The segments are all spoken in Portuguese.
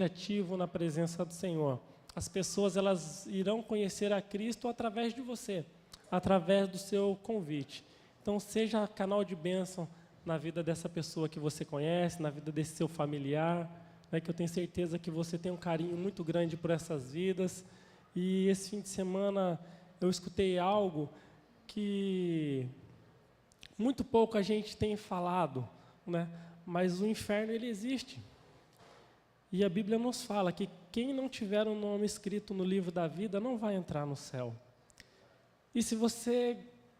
ativo na presença do Senhor. As pessoas, elas irão conhecer a Cristo através de você, através do seu convite. Então, seja canal de bênção na vida dessa pessoa que você conhece, na vida desse seu familiar, né, que eu tenho certeza que você tem um carinho muito grande por essas vidas. E esse fim de semana eu escutei algo que muito pouco a gente tem falado, né, mas o inferno, ele existe. E a Bíblia nos fala que quem não tiver um nome escrito no livro da vida não vai entrar no céu. E se você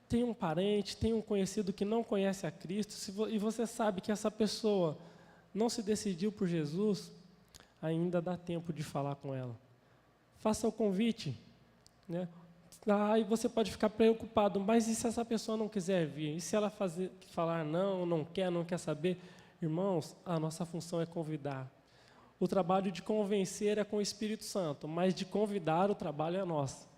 tem um parente, tem um conhecido que não conhece a Cristo, e você sabe que essa pessoa não se decidiu por Jesus, ainda dá tempo de falar com ela. Faça o convite, né? Aí você pode ficar preocupado, mas e se essa pessoa não quiser vir? E se ela falar não quer saber? Irmãos, a nossa função é convidar. O trabalho de convencer é com o Espírito Santo, mas de convidar o trabalho é nosso.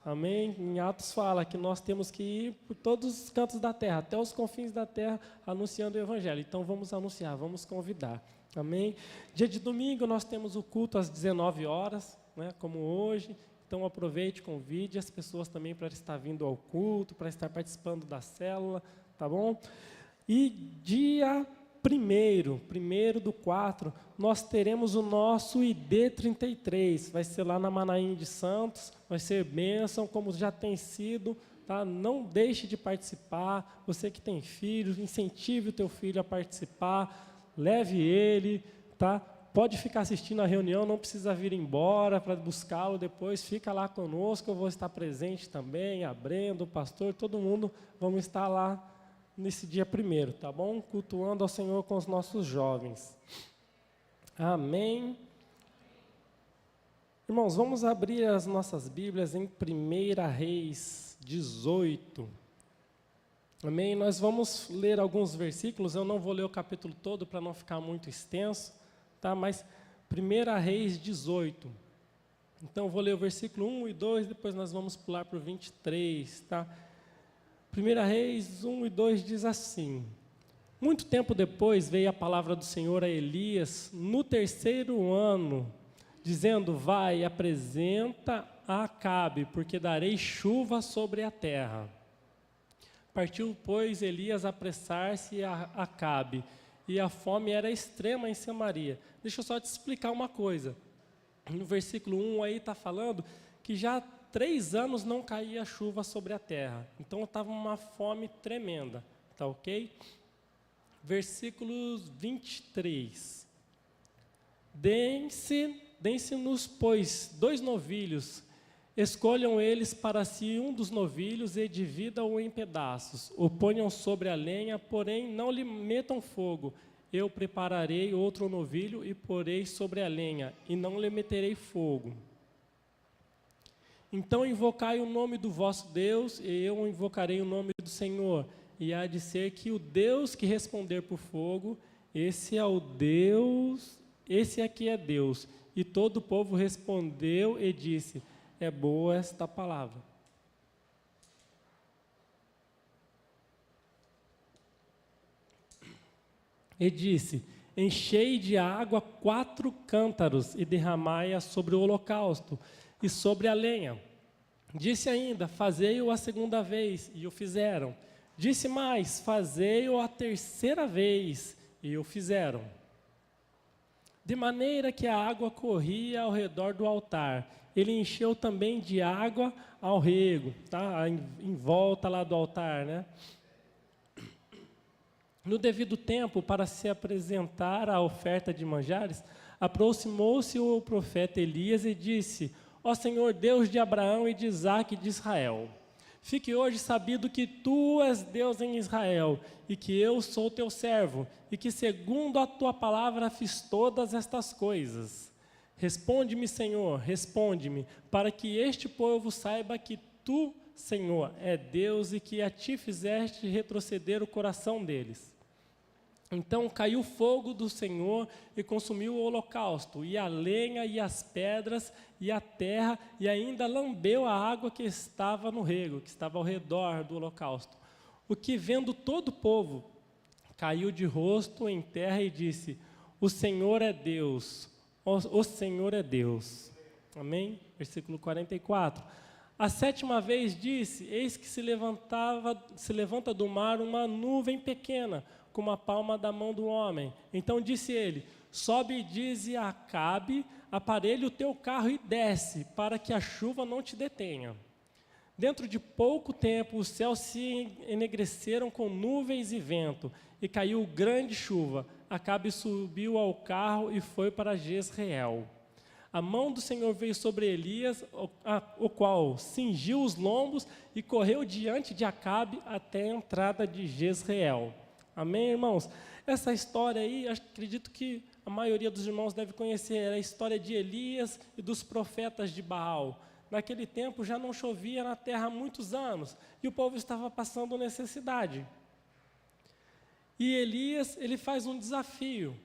Amém? Em Atos fala que nós temos que ir por todos os cantos da terra, até os confins da terra, anunciando o Evangelho. Então vamos anunciar, vamos convidar. Amém? Dia de domingo nós temos o culto às 19 horas, né, como hoje. Então aproveite, convide as pessoas também para estar vindo ao culto, para estar participando da célula, tá bom? E dia 1º do 4, nós teremos o nosso ID33, vai ser lá na Manaim de Santos, vai ser bênção, como já tem sido, tá? Não deixe de participar, você que tem filhos, incentive o teu filho a participar, leve ele, tá? Pode ficar assistindo a reunião, não precisa vir embora para buscá-lo depois, fica lá conosco, eu vou estar presente também, a Brenda, o pastor, todo mundo, vamos estar lá nesse dia 1º, tá bom? Cultuando ao Senhor com os nossos jovens. Amém. Irmãos, vamos abrir as nossas Bíblias em 1 Reis 18. Amém? Nós vamos ler alguns versículos, eu não vou ler o capítulo todo para não ficar muito extenso, tá? Mas 1 Reis 18. Então, eu vou ler o versículo 1 e 2, depois nós vamos pular para o 23, tá? 1 Reis 1 e 2 diz assim: muito tempo depois veio a palavra do Senhor a Elias, no 3º ano, dizendo, vai, apresenta a Acabe, porque darei chuva sobre a terra. Partiu, pois, Elias a apressar-se a Acabe, e a fome era extrema em Samaria. Deixa eu só te explicar uma coisa. No versículo 1 aí está falando que já 3 anos não caía chuva sobre a terra. Então estava uma fome tremenda. Tá ok? Versículo 23. Deem-se-nos, pois, 2 novilhos. Escolham eles para si um dos novilhos e dividam-o em pedaços. O ponham sobre a lenha, porém não lhe metam fogo. Eu prepararei outro novilho e porei sobre a lenha, e não lhe meterei fogo. Então invocai o nome do vosso Deus, e eu invocarei o nome do Senhor. E há de ser que o Deus que responder por fogo, esse é o Deus, esse aqui é Deus. E todo o povo respondeu e disse, é boa esta palavra. E disse, enchei de água 4 cântaros e derramai-a sobre o holocausto e sobre a lenha. Disse ainda, fazei-o a 2ª vez, e o fizeram. Disse mais, fazei-o a 3ª vez, e o fizeram. De maneira que a água corria ao redor do altar. Ele encheu também de água ao rego, tá? Em volta lá do altar, né? No devido tempo, para se apresentar a oferta de manjares, aproximou-se o profeta Elias e disse, ó Senhor Deus de Abraão e de Isaque e de Israel, fique hoje sabido que tu és Deus em Israel, e que eu sou teu servo, e que segundo a tua palavra fiz todas estas coisas. Responde-me, Senhor, responde-me, para que este povo saiba que tu, Senhor, é Deus, e que a ti fizeste retroceder o coração deles. Então caiu fogo do Senhor e consumiu o holocausto, e a lenha, e as pedras, e a terra, e ainda lambeu a água que estava no rego, que estava ao redor do holocausto. O que, vendo todo o povo, caiu de rosto em terra e disse, o Senhor é Deus, O Senhor é Deus. Amém? Versículo 44. A sétima vez disse, eis que se levanta do mar uma nuvem pequena, como a palma da mão do homem. Então disse ele, sobe e dize a Acabe, aparelhe o teu carro e desce, para que a chuva não te detenha. Dentro de pouco tempo, os céus se enegreceram com nuvens e vento, e caiu grande chuva. Acabe subiu ao carro e foi para Jezreel. A mão do Senhor veio sobre Elias, o qual cingiu os lombos e correu diante de Acabe até a entrada de Jezreel. Amém, irmãos? Essa história aí, acredito que a maioria dos irmãos deve conhecer, é a história de Elias e dos profetas de Baal. Naquele tempo já não chovia na terra há muitos anos, e o povo estava passando necessidade. E Elias, ele faz um desafio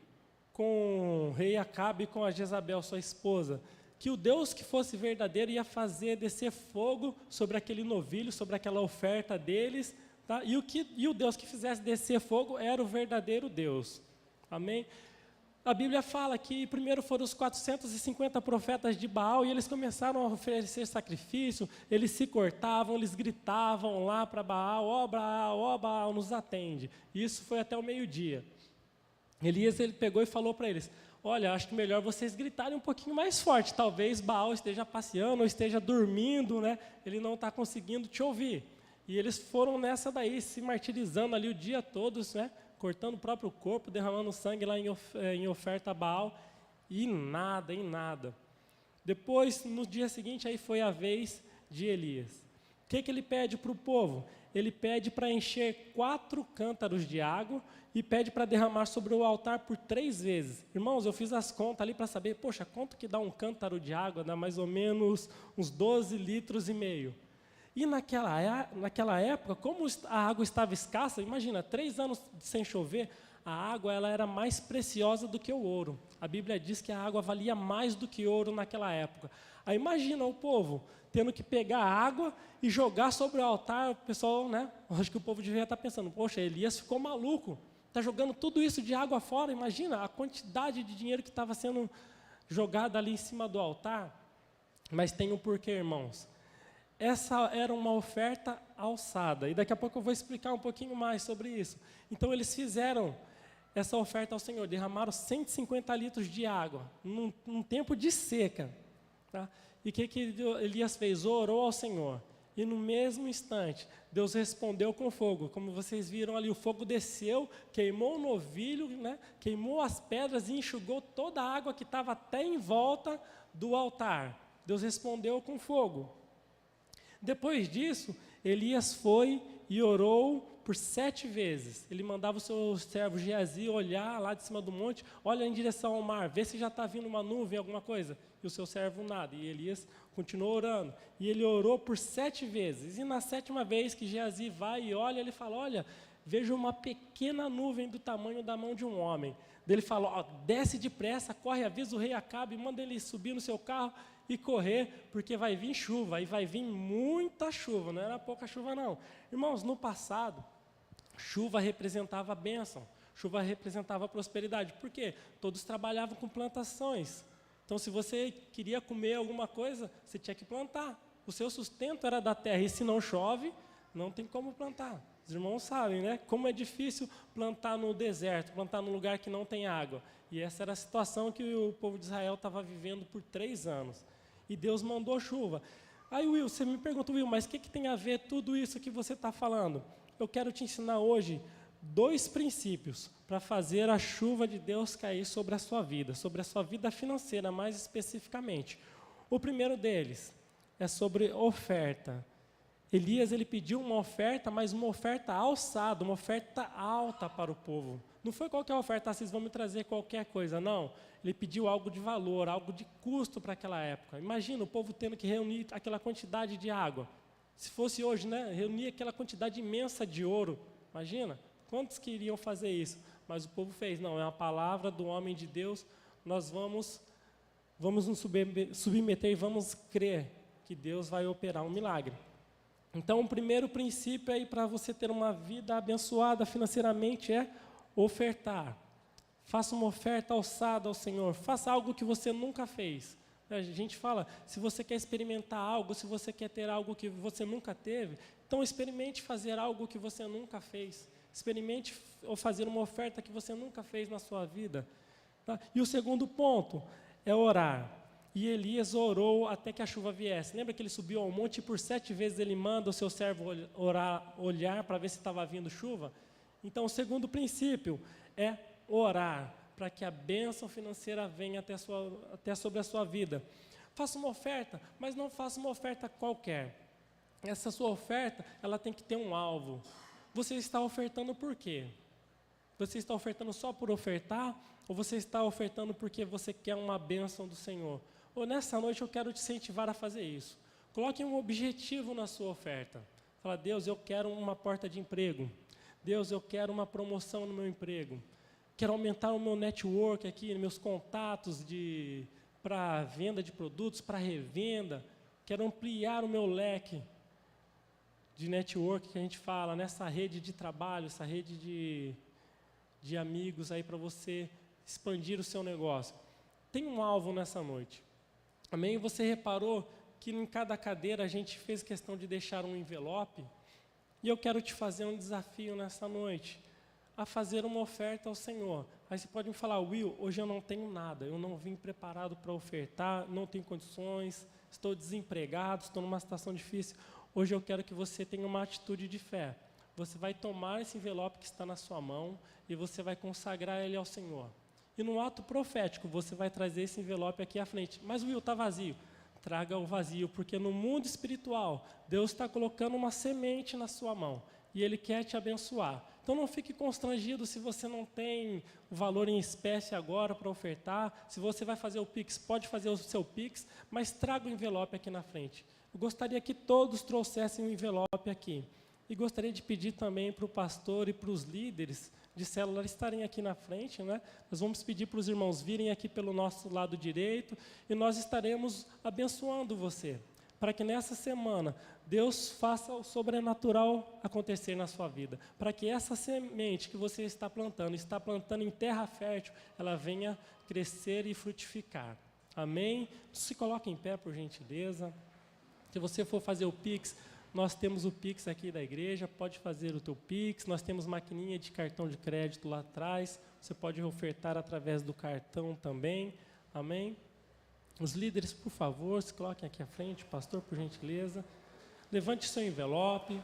com o rei Acabe e com a Jezabel, sua esposa, que o Deus que fosse verdadeiro ia fazer descer fogo sobre aquele novilho, sobre aquela oferta deles, tá? E o Deus que fizesse descer fogo era o verdadeiro Deus. Amém? A Bíblia fala que primeiro foram os 450 profetas de Baal e eles começaram a oferecer sacrifício, eles se cortavam, eles gritavam lá para Baal, ó Baal, nos atende. Isso foi até o meio-dia. Elias, ele pegou e falou para eles, olha, acho que melhor vocês gritarem um pouquinho mais forte, talvez Baal esteja passeando ou esteja dormindo, né? Ele não está conseguindo te ouvir. E eles foram nessa daí, se martirizando ali o dia todo, né? Cortando o próprio corpo, derramando sangue lá em oferta a Baal, e nada. Depois, no dia seguinte, aí foi a vez de Elias. O que ele pede para o povo? Ele pede para encher 4 cântaros de água e pede para derramar sobre o altar por 3 vezes. Irmãos, eu fiz as contas ali para saber, poxa, quanto que dá um cântaro de água? Dá mais ou menos uns 12 litros e meio. E naquela época, como a água estava escassa, imagina, 3 anos sem chover, a água ela era mais preciosa do que o ouro. A Bíblia diz que a água valia mais do que ouro naquela época. Aí imagina o povo tendo que pegar a água e jogar sobre o altar. O pessoal, né? Acho que o povo devia estar pensando, poxa, Elias ficou maluco, está jogando tudo isso de água fora. Imagina a quantidade de dinheiro que estava sendo jogada ali em cima do altar. Mas tem um porquê, irmãos. Essa era uma oferta alçada, e daqui a pouco eu vou explicar um pouquinho mais sobre isso. Então eles fizeram essa oferta ao Senhor, derramaram 150 litros de água, num tempo de seca. Tá? E o que Elias fez? Orou ao Senhor, e no mesmo instante, Deus respondeu com fogo. Como vocês viram ali, o fogo desceu, queimou o novilho, né? Queimou as pedras e enxugou toda a água que estava até em volta do altar. Deus respondeu com fogo. Depois disso, Elias foi e orou por 7 vezes. Ele mandava o seu servo Geazi olhar lá de cima do monte, olha em direção ao mar, vê se já está vindo uma nuvem, alguma coisa. E o seu servo nada. E Elias continuou orando. E ele orou por 7 vezes. E na 7ª vez que Geazi vai e olha, ele fala, olha, vejo uma pequena nuvem do tamanho da mão de um homem. Daí ele fala, ó, desce depressa, corre, avisa o rei Acabe, manda ele subir no seu carro e correr, porque vai vir chuva, e vai vir muita chuva, não era pouca chuva não. Irmãos, no passado, chuva representava bênção, chuva representava prosperidade. Por quê? Todos trabalhavam com plantações. Então, se você queria comer alguma coisa, você tinha que plantar. O seu sustento era da terra, e se não chove, não tem como plantar. Os irmãos sabem, né? Como é difícil plantar no deserto, plantar num lugar que não tem água. E essa era a situação que o povo de Israel estava vivendo por 3 anos. E Deus mandou chuva. Aí, Will, você me pergunta, Will, mas o que tem a ver tudo isso que você está falando? Eu quero te ensinar hoje 2 princípios para fazer a chuva de Deus cair sobre a sua vida financeira mais especificamente. O primeiro deles é sobre oferta. Elias, ele pediu uma oferta, mas uma oferta alçada, uma oferta alta para o povo. Não foi qualquer oferta, vocês vão me trazer qualquer coisa, não. Ele pediu algo de valor, algo de custo para aquela época. Imagina o povo tendo que reunir aquela quantidade de água. Se fosse hoje, né, reunir aquela quantidade imensa de ouro. Imagina, quantos queriam fazer isso? Mas o povo fez, não, é uma palavra do homem de Deus, nós vamos nos submeter e vamos crer que Deus vai operar um milagre. Então, o primeiro princípio aí para você ter uma vida abençoada financeiramente é ofertar. Faça uma oferta alçada ao Senhor. Faça algo que você nunca fez. A gente fala, se você quer experimentar algo, se você quer ter algo que você nunca teve, então experimente fazer algo que você nunca fez. Experimente fazer uma oferta que você nunca fez na sua vida. Tá? E o segundo ponto é orar. E Elias orou até que a chuva viesse. Lembra que ele subiu ao monte e por 7 vezes ele manda o seu servo olhar para ver se estava vindo chuva? Então, o segundo princípio é orar, para que a bênção financeira venha até sobre a sua vida. Faça uma oferta, mas não faça uma oferta qualquer. Essa sua oferta, ela tem que ter um alvo. Você está ofertando por quê? Você está ofertando só por ofertar? Ou você está ofertando porque você quer uma bênção do Senhor? Ou nessa noite eu quero te incentivar a fazer isso. Coloque um objetivo na sua oferta. Fala, Deus, eu quero uma porta de emprego. Deus, eu quero uma promoção no meu emprego. Quero aumentar o meu network aqui, meus contatos para venda de produtos, para revenda. Quero ampliar o meu leque de network que a gente fala, nessa rede de trabalho, essa rede de amigos aí para você expandir o seu negócio. Tem um alvo nessa noite. Amém? Você reparou que em cada cadeira a gente fez questão de deixar um envelope? E eu quero te fazer um desafio nessa noite, a fazer uma oferta ao Senhor. Aí você pode me falar, Will, hoje eu não tenho nada, eu não vim preparado para ofertar, não tenho condições, estou desempregado, estou numa situação difícil. Hoje eu quero que você tenha uma atitude de fé. Você vai tomar esse envelope que está na sua mão e você vai consagrar ele ao Senhor. E no ato profético, você vai trazer esse envelope aqui à frente. Mas Will, está vazio. Traga o vazio, porque no mundo espiritual, Deus está colocando uma semente na sua mão e Ele quer te abençoar. Então não fique constrangido se você não tem o valor em espécie agora para ofertar. Se você vai fazer o Pix, pode fazer o seu Pix, mas traga o envelope aqui na frente. Eu gostaria que todos trouxessem o envelope aqui. E gostaria de pedir também para o pastor e para os líderes de célula estarem aqui na frente, né? Nós vamos pedir para os irmãos virem aqui pelo nosso lado direito e nós estaremos abençoando você, para que nessa semana Deus faça o sobrenatural acontecer na sua vida, para que essa semente que você está plantando em terra fértil, ela venha crescer e frutificar. Amém? Se coloque em pé, por gentileza. Se você for fazer o Pix, nós temos o Pix aqui da igreja, pode fazer o teu Pix, nós temos maquininha de cartão de crédito lá atrás, você pode ofertar através do cartão também, amém? Os líderes, por favor, se coloquem aqui à frente, pastor, por gentileza, levante seu envelope.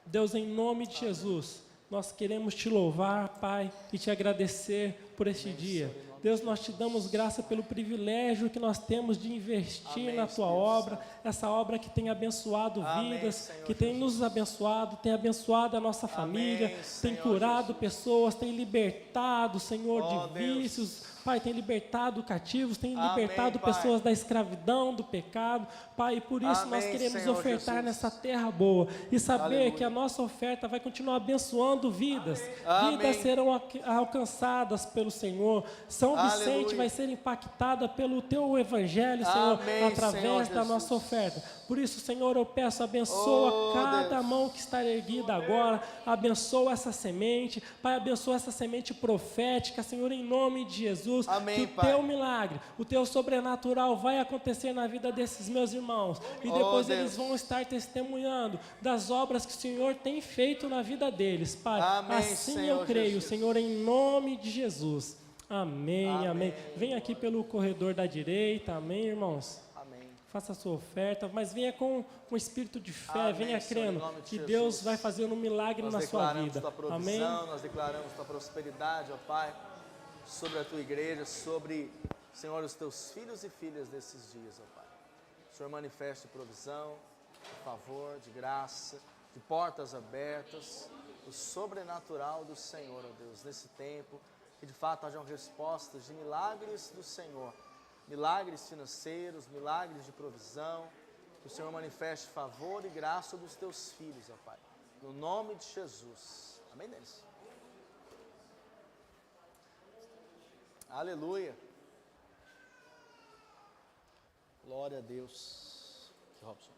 Deus, em nome de Jesus, nós queremos te louvar, Pai, e te agradecer por este dia. Deus, nós te damos graça pelo privilégio que nós temos de investir na tua obra, essa obra que tem abençoado vidas, que tem nos abençoado, tem abençoado a nossa família, tem curado pessoas, tem libertado, Senhor, de vícios, Pai, tem libertado cativos, tem libertado pessoas da escravidão, do pecado, Pai, e por isso nós queremos ofertar nessa terra boa e saber que a nossa oferta vai continuar abençoando vidas, vidas serão alcançadas pelo Senhor, São Vicente vai ser impactada pelo teu evangelho, Senhor, através da nossa oferta. Por isso, Senhor, eu peço, abençoa cada mão que está erguida agora, abençoa essa semente, Pai, abençoa essa semente profética, Senhor, em nome de Jesus, que o teu milagre, o teu sobrenatural vai acontecer na vida desses meus irmãos, e depois eles vão estar testemunhando das obras que o Senhor tem feito na vida deles, Pai, assim eu creio, Senhor, em nome de Jesus. Amém, amém. Vem aqui pelo corredor da direita, amém, irmãos? Amém. Faça a sua oferta, mas venha com espírito de fé, venha crendo que Deus vai fazer um milagre na sua vida. Tua provisão, amém? Nós declaramos tua prosperidade, ó Pai, sobre a tua igreja, sobre, Senhor, os teus filhos e filhas desses dias, ó Pai. O Senhor manifeste provisão, de favor, de graça, de portas abertas, o sobrenatural do Senhor, ó Deus, nesse tempo. Que de fato hajam respostas de milagres do Senhor, milagres financeiros, milagres de provisão, que o Senhor manifeste favor e graça dos teus filhos, ó Pai, no nome de Jesus, amém, Denis? Aleluia, glória a Deus, Robson.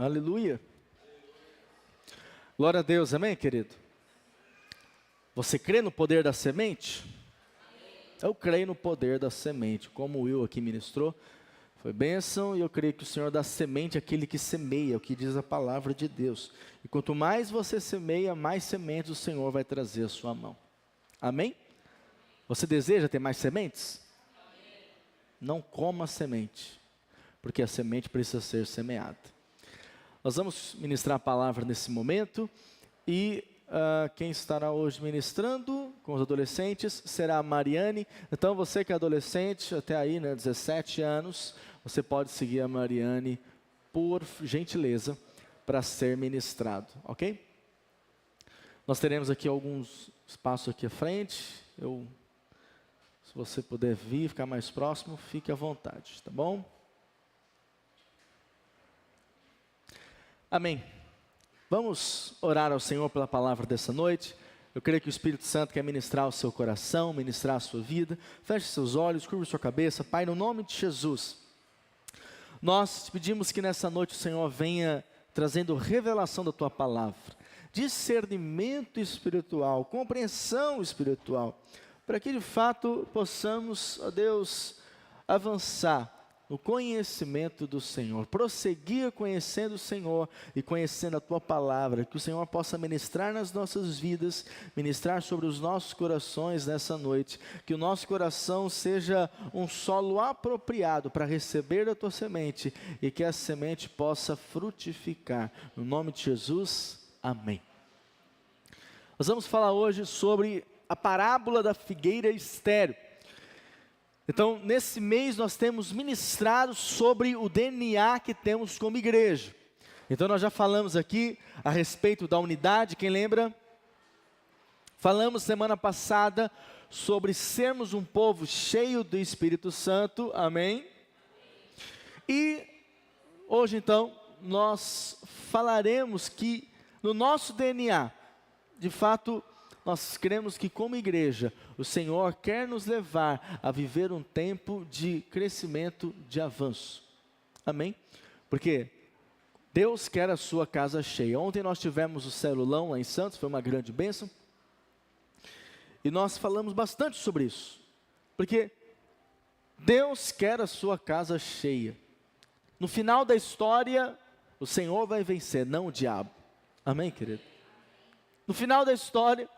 Aleluia. Glória a Deus, amém, querido? Você crê no poder da semente? Eu creio no poder da semente, como o Will aqui ministrou, foi bênção, e eu creio que o Senhor dá semente àquele que semeia, o que diz a palavra de Deus. E quanto mais você semeia, mais sementes o Senhor vai trazer à sua mão. Amém? Você deseja ter mais sementes? Não coma semente, porque a semente precisa ser semeada. Nós vamos ministrar a palavra nesse momento, e quem estará hoje ministrando com os adolescentes será a Mariane. Então você que é adolescente, até aí, 17 anos, você pode seguir a Mariane, por gentileza, para ser ministrado, ok? Nós teremos aqui alguns espaços aqui à frente. Se você puder vir, ficar mais próximo, fique à vontade, tá bom? Amém. Vamos orar ao Senhor pela palavra dessa noite. Eu creio que o Espírito Santo quer ministrar o seu coração, ministrar a sua vida. Feche seus olhos, curva sua cabeça. Pai, no nome de Jesus, nós te pedimos que nessa noite o Senhor venha trazendo revelação da tua palavra, discernimento espiritual, compreensão espiritual, para que de fato possamos, ó Deus, avançar no conhecimento do Senhor, prosseguir conhecendo o Senhor e conhecendo a tua palavra, que o Senhor possa ministrar nas nossas vidas, ministrar sobre os nossos corações nessa noite, que o nosso coração seja um solo apropriado para receber a tua semente e que a semente possa frutificar. No nome de Jesus, amém. Nós vamos falar hoje sobre a parábola da figueira estéril. Então, nesse mês nós temos ministrado sobre o DNA que temos como igreja. Então, nós já falamos aqui a respeito da unidade, quem lembra? Falamos semana passada sobre sermos um povo cheio do Espírito Santo, amém? E hoje então, nós falaremos que no nosso DNA, de fato, nós cremos que como igreja, o Senhor quer nos levar a viver um tempo de crescimento, de avanço. Amém? Porque Deus quer a sua casa cheia. Ontem nós tivemos o celulão lá em Santos, foi uma grande bênção. E nós falamos bastante sobre isso. Porque Deus quer a sua casa cheia. No final da história, o Senhor vai vencer, não o diabo. Amém, querido? No final da história,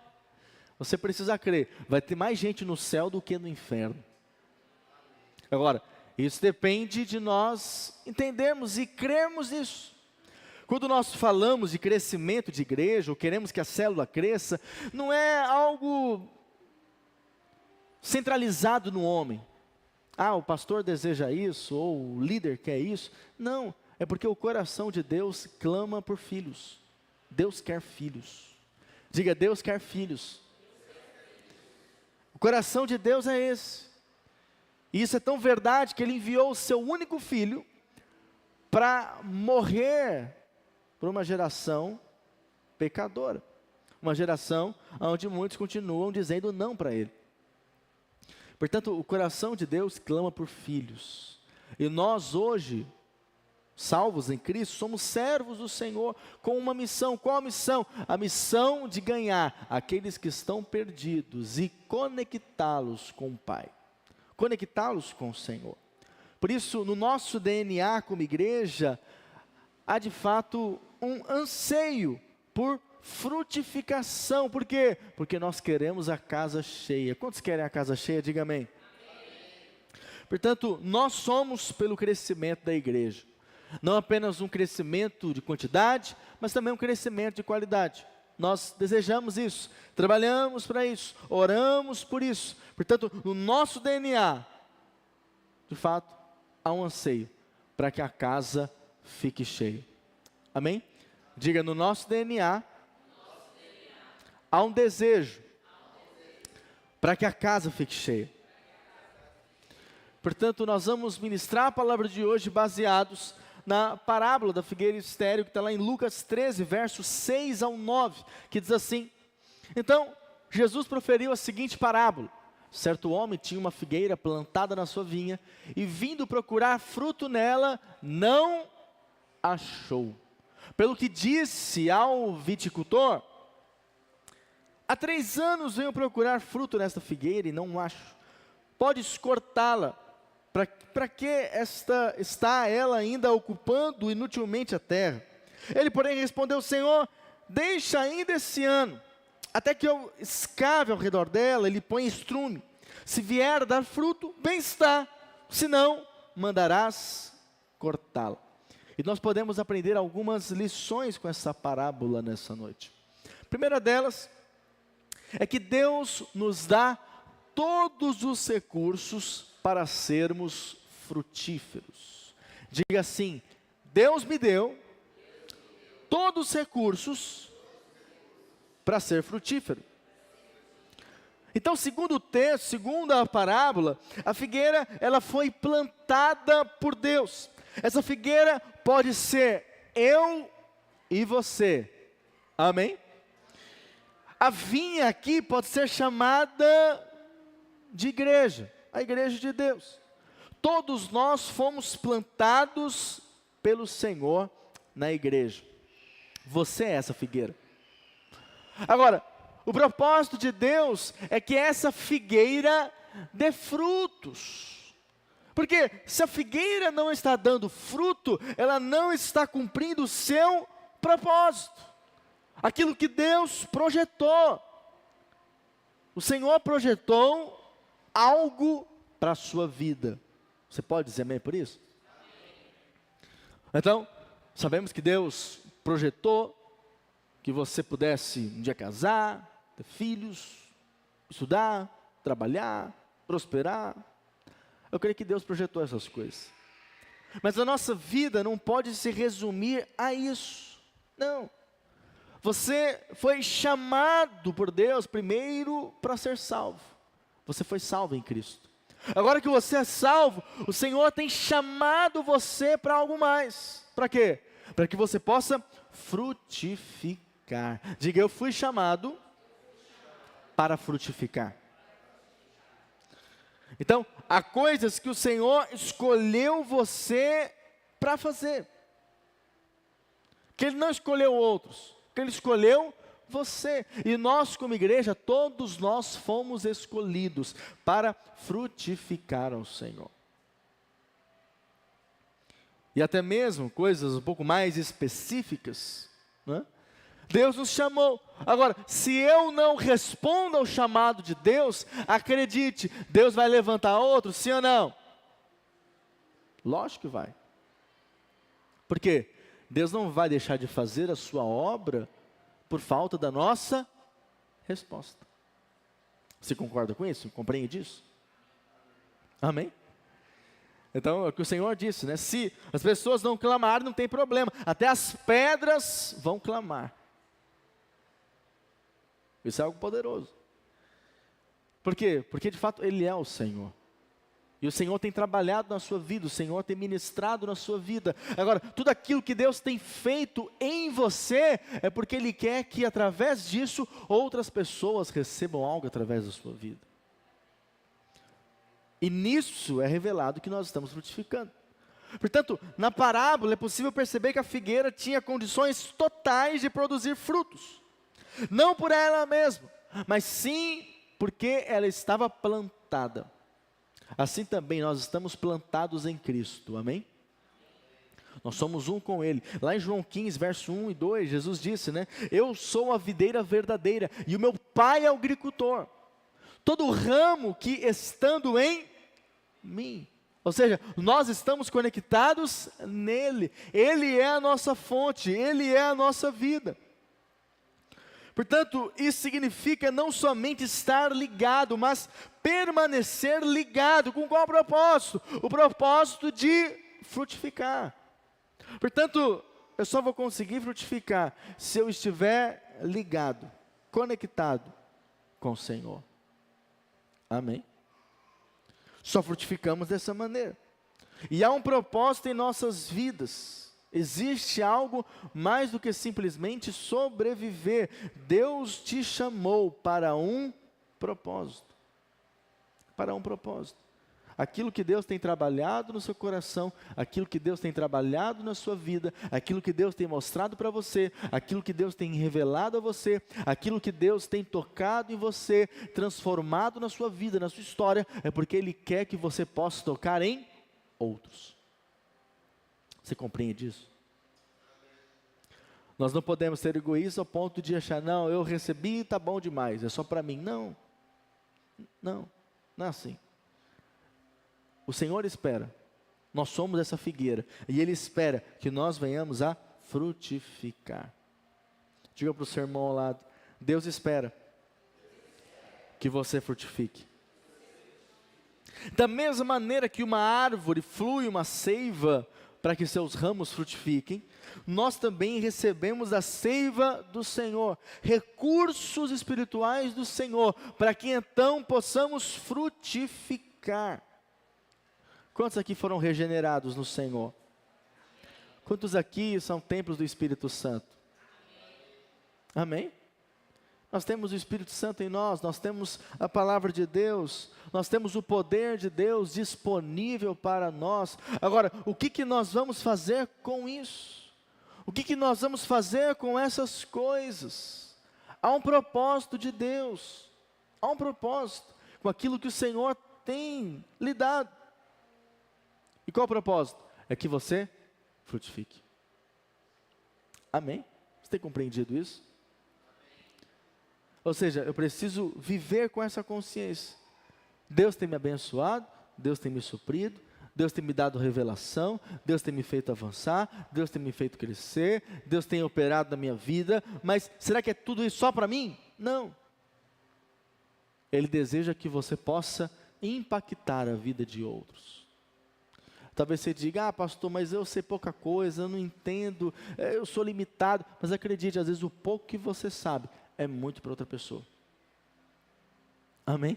você precisa crer, vai ter mais gente no céu do que no inferno. Agora, isso depende de nós entendermos e crermos nisso. Quando nós falamos de crescimento de igreja, ou queremos que a célula cresça, não é algo centralizado no homem. O pastor deseja isso, ou o líder quer isso. Não, é porque o coração de Deus clama por filhos. Deus quer filhos. Diga, Deus quer filhos. O coração de Deus é esse. E isso é tão verdade que Ele enviou o seu único filho para morrer por uma geração pecadora. Uma geração onde muitos continuam dizendo não para Ele. Portanto, o coração de Deus clama por filhos. E nós hoje, salvos em Cristo, somos servos do Senhor com uma missão. Qual a missão? A missão de ganhar aqueles que estão perdidos e conectá-los com o Pai, conectá-los com o Senhor. Por isso, no nosso DNA como igreja, há de fato um anseio por frutificação. Por quê? Porque nós queremos a casa cheia. Quantos querem a casa cheia? Diga amém. Portanto, nós somos pelo crescimento da igreja. Não apenas um crescimento de quantidade, mas também um crescimento de qualidade. Nós desejamos isso, trabalhamos para isso, oramos por isso. Portanto, no nosso DNA, de fato, há um anseio para que a casa fique cheia. Amém? Diga, no nosso DNA, há um desejo para que a casa fique cheia. Portanto, nós vamos ministrar a palavra de hoje baseados na parábola da figueira estéril, que está lá em Lucas 13, versos 6 ao 9, que diz assim: então, Jesus proferiu a seguinte parábola. Certo homem tinha uma figueira plantada na sua vinha, e vindo procurar fruto nela, não achou. Pelo que disse ao viticultor: há 3 anos venho procurar fruto nesta figueira e não acho. Podes cortá-la. Para que está ela ainda ocupando inutilmente a terra? Ele, porém, respondeu: Senhor, deixa ainda esse ano, até que eu escave ao redor dela e lhe ponha estrume. Se vier a dar fruto, bem está. Se não, mandarás cortá-la. E nós podemos aprender algumas lições com essa parábola nessa noite. A primeira delas é que Deus nos dá todos os recursos para sermos frutíferos. Diga assim: Deus me deu todos os recursos para ser frutífero. Então, segundo o texto, segundo a parábola, a figueira, ela foi plantada por Deus. Essa figueira pode ser eu e você. Amém? A vinha aqui pode ser chamada de igreja, a igreja de Deus. Todos nós fomos plantados pelo Senhor na igreja. Você é essa figueira. Agora, o propósito de Deus é que essa figueira dê frutos. Porque se a figueira não está dando fruto, ela não está cumprindo o seu propósito. Aquilo que Deus projetou. O Senhor projetou algo para a sua vida. Você pode dizer amém por isso? Então, sabemos que Deus projetou que você pudesse um dia casar, ter filhos, estudar, trabalhar, prosperar. Eu creio que Deus projetou essas coisas. Mas a nossa vida não pode se resumir a isso. Não. Você foi chamado por Deus primeiro para ser salvo. Você foi salvo em Cristo. Agora que você é salvo, o Senhor tem chamado você para algo mais. Para quê? Para que você possa frutificar. Diga: eu fui chamado para frutificar. Então, há coisas que o Senhor escolheu você para fazer. Que Ele não escolheu outros, que Ele escolheu você. E nós, como igreja, todos nós fomos escolhidos para frutificar ao Senhor. E até mesmo coisas um pouco mais específicas, né? Deus nos chamou. Agora, se eu não respondo ao chamado de Deus, acredite, Deus vai levantar outro, sim ou não? Lógico que vai. Por quê? Deus não vai deixar de fazer a sua obra por falta da nossa resposta. Você concorda com isso? Compreende isso? Amém? Então, é o que o Senhor disse, né? Se as pessoas não clamarem, não tem problema. Até as pedras vão clamar. Isso é algo poderoso. Por quê? Porque de fato Ele é o Senhor. E o Senhor tem trabalhado na sua vida, o Senhor tem ministrado na sua vida. Agora, tudo aquilo que Deus tem feito em você, é porque Ele quer que através disso, outras pessoas recebam algo através da sua vida. E nisso é revelado que nós estamos frutificando. Portanto, na parábola é possível perceber que a figueira tinha condições totais de produzir frutos. Não por ela mesma, mas sim porque ela estava plantada. Assim também nós estamos plantados em Cristo, amém? Nós somos um com Ele. Lá em João 15, verso 1 e 2, Jesus disse, né? Eu sou a videira verdadeira e o meu Pai é o agricultor. Todo ramo que estando em mim, ou seja, nós estamos conectados nele. Ele é a nossa fonte, Ele é a nossa vida. Portanto, isso significa não somente estar ligado, mas permanecer ligado. Com qual propósito? O propósito de frutificar. Portanto, eu só vou conseguir frutificar se eu estiver ligado, conectado com o Senhor. Amém? Só frutificamos dessa maneira. E há um propósito em nossas vidas. Existe algo mais do que simplesmente sobreviver. Deus te chamou para um propósito. Para um propósito. aquilo que Deus tem trabalhado no seu coração, aquilo que Deus tem trabalhado na sua vida, aquilo que Deus tem mostrado para você, aquilo que Deus tem revelado a você, aquilo que Deus tem tocado em você, transformado na sua vida, na sua história, é porque Ele quer que você possa tocar em outros. Você compreende isso? Nós não podemos ser egoístas ao ponto de achar, não, eu recebi, está bom demais, é só para mim. Não, não é assim. O Senhor espera, nós somos essa figueira, e Ele espera que nós venhamos a frutificar. Diga para o seu irmão ao lado, Deus espera que você frutifique. Da mesma maneira que uma árvore flui uma seiva para que seus ramos frutifiquem, nós também recebemos a seiva do Senhor, recursos espirituais do Senhor, para que então possamos frutificar. Quantos aqui foram regenerados no Senhor? Quantos aqui são templos do Espírito Santo? Amém? Nós temos o Espírito Santo em nós temos a palavra de Deus, nós temos o poder de Deus disponível para nós. Agora, o que nós vamos fazer com isso? O que nós vamos fazer com essas coisas? Há um propósito de Deus, há um propósito com aquilo que o Senhor tem lhe dado. E qual o propósito? É que você frutifique. Amém? Você tem compreendido isso? Ou seja, eu preciso viver com essa consciência. Deus tem me abençoado, Deus tem me suprido, Deus tem me dado revelação, Deus tem me feito avançar, Deus tem me feito crescer, Deus tem operado na minha vida, mas será que é tudo isso só para mim? Não. Ele deseja que você possa impactar a vida de outros. Talvez você diga, pastor, mas eu sei pouca coisa, eu não entendo, eu sou limitado. Mas acredite, às vezes o pouco que você sabe é muito para outra pessoa. Amém?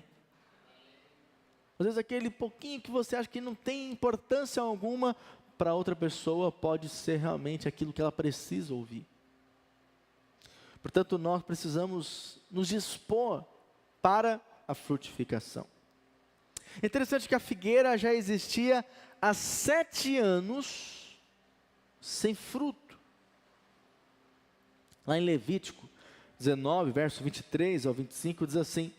Às vezes aquele pouquinho que você acha que não tem importância alguma, para outra pessoa pode ser realmente aquilo que ela precisa ouvir. Portanto, nós precisamos nos dispor para a frutificação. É interessante que a figueira já existia há 7 anos sem fruto. Lá em Levítico 19, verso 23 ao 25, diz assim: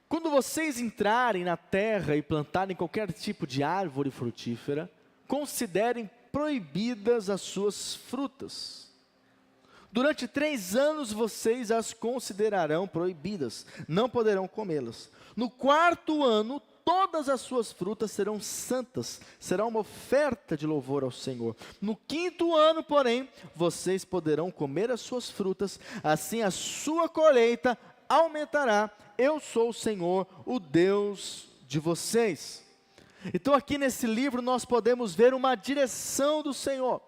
quando vocês entrarem na terra e plantarem qualquer tipo de árvore frutífera, considerem proibidas as suas frutas. Durante 3 anos vocês as considerarão proibidas, não poderão comê-las. No 4º ano, todas as suas frutas serão santas, será uma oferta de louvor ao Senhor. No 5º ano, porém, vocês poderão comer as suas frutas, assim a sua colheita aumentará. Eu sou o Senhor, o Deus de vocês. Então aqui nesse livro nós podemos ver uma direção do Senhor,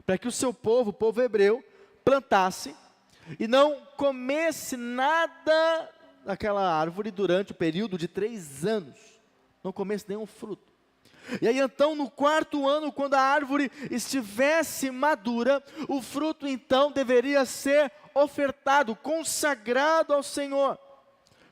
para que o seu povo, o povo hebreu, plantasse e não comesse nada daquela árvore durante o período de 3 anos, não comesse nenhum fruto. E aí então no 4º ano, quando a árvore estivesse madura, o fruto então deveria ser ofertado, consagrado ao Senhor.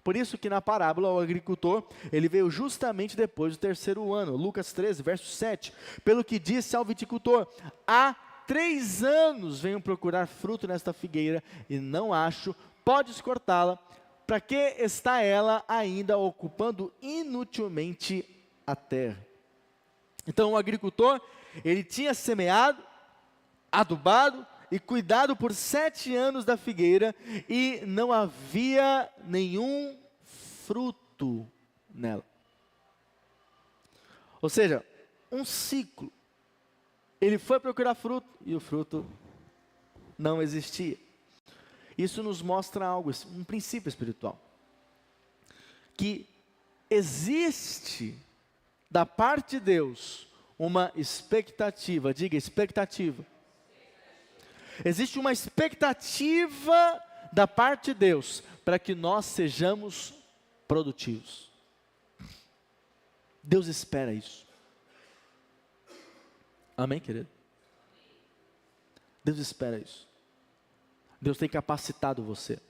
Por isso que na parábola o agricultor, ele veio justamente depois do 3º ano, Lucas 13, verso 7, pelo que disse ao viticultor: há 3 anos venho procurar fruto nesta figueira e não acho, podes cortá-la, para que está ela ainda ocupando inutilmente a terra? Então o agricultor, ele tinha semeado, adubado e cuidado por 7 anos da figueira e não havia nenhum fruto nela. Ou seja, um ciclo. Ele foi procurar fruto e o fruto não existia. Isso nos mostra algo, um princípio espiritual. Que existe da parte de Deus uma expectativa, diga expectativa. Existe uma expectativa da parte de Deus para que nós sejamos produtivos. Deus espera isso. Amém, querido? Deus espera isso. Deus tem capacitado você.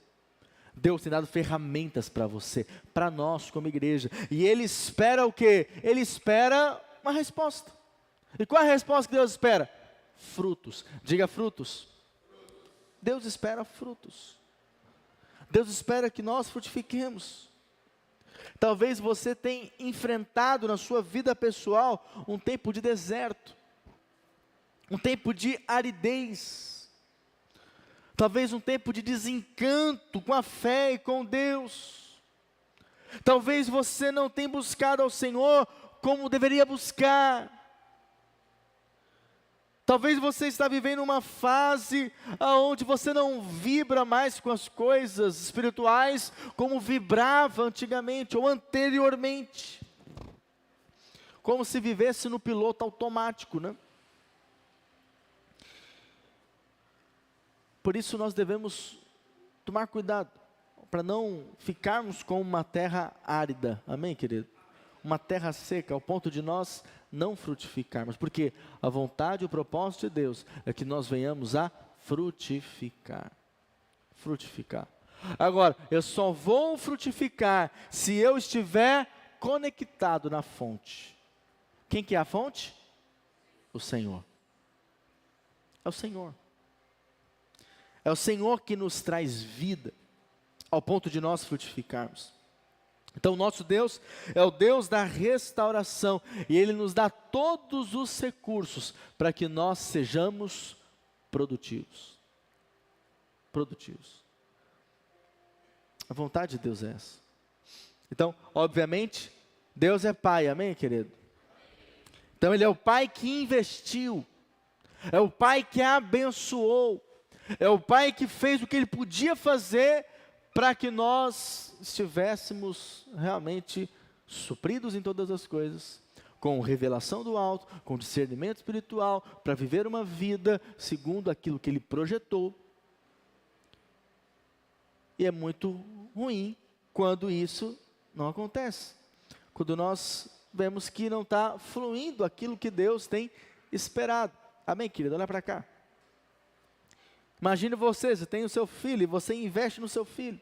Deus tem dado ferramentas para você, para nós como igreja. E Ele espera o quê? Ele espera uma resposta. E qual é a resposta que Deus espera? Frutos. Diga frutos. Deus espera frutos. Deus espera que nós frutifiquemos. Talvez você tenha enfrentado na sua vida pessoal um tempo de deserto, um tempo de aridez, talvez um tempo de desencanto com a fé e com Deus. Talvez você não tenha buscado ao Senhor como deveria buscar. Talvez você está vivendo uma fase onde você não vibra mais com as coisas espirituais como vibrava antigamente ou anteriormente. Como se vivesse no piloto automático, né? Por isso nós devemos tomar cuidado para não ficarmos com uma terra árida. Amém, querido? Uma terra seca, ao ponto de nós não frutificarmos, porque a vontade e o propósito de Deus é que nós venhamos a frutificar. Frutificar. Agora, eu só vou frutificar se eu estiver conectado na fonte. Quem que é a fonte? O Senhor. É o Senhor. É o Senhor que nos traz vida, ao ponto de nós frutificarmos. Então, o nosso Deus é o Deus da restauração, e Ele nos dá todos os recursos para que nós sejamos produtivos. Produtivos. A vontade de Deus é essa. Então, obviamente, Deus é Pai, amém, querido? Então, Ele é o Pai que investiu, é o Pai que abençoou, é o Pai que fez o que Ele podia fazer para que nós estivéssemos realmente supridos em todas as coisas, com revelação do alto, com discernimento espiritual, para viver uma vida segundo aquilo que Ele projetou. E é muito ruim quando isso não acontece, quando nós vemos que não está fluindo aquilo que Deus tem esperado. Amém, querido? Olha para cá. Imagine você tem o seu filho e você investe no seu filho.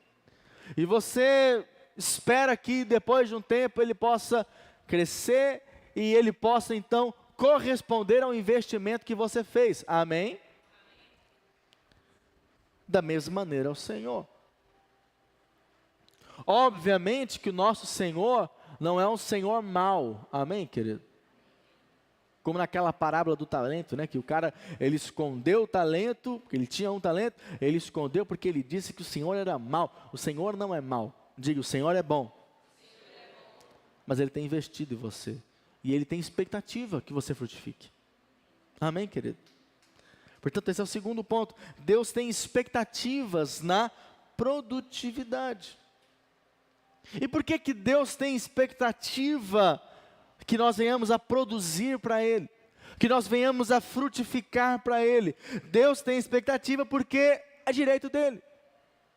E você espera que depois de um tempo ele possa crescer e ele possa então corresponder ao investimento que você fez. Amém? Da mesma maneira o Senhor. Obviamente que o nosso Senhor não é um Senhor mau. Amém, querido? Como naquela parábola do talento, né? Que o cara, ele escondeu o talento, porque ele tinha um talento, ele escondeu porque ele disse que o Senhor era mau. O Senhor não é mau. Diga, o Senhor é bom. Mas Ele tem investido em você. E Ele tem expectativa que você frutifique. Amém, querido? Portanto, esse é o segundo ponto. Deus tem expectativas na produtividade. E por que Deus tem expectativa que nós venhamos a produzir para Ele, que nós venhamos a frutificar para Ele? Deus tem expectativa porque é direito dEle.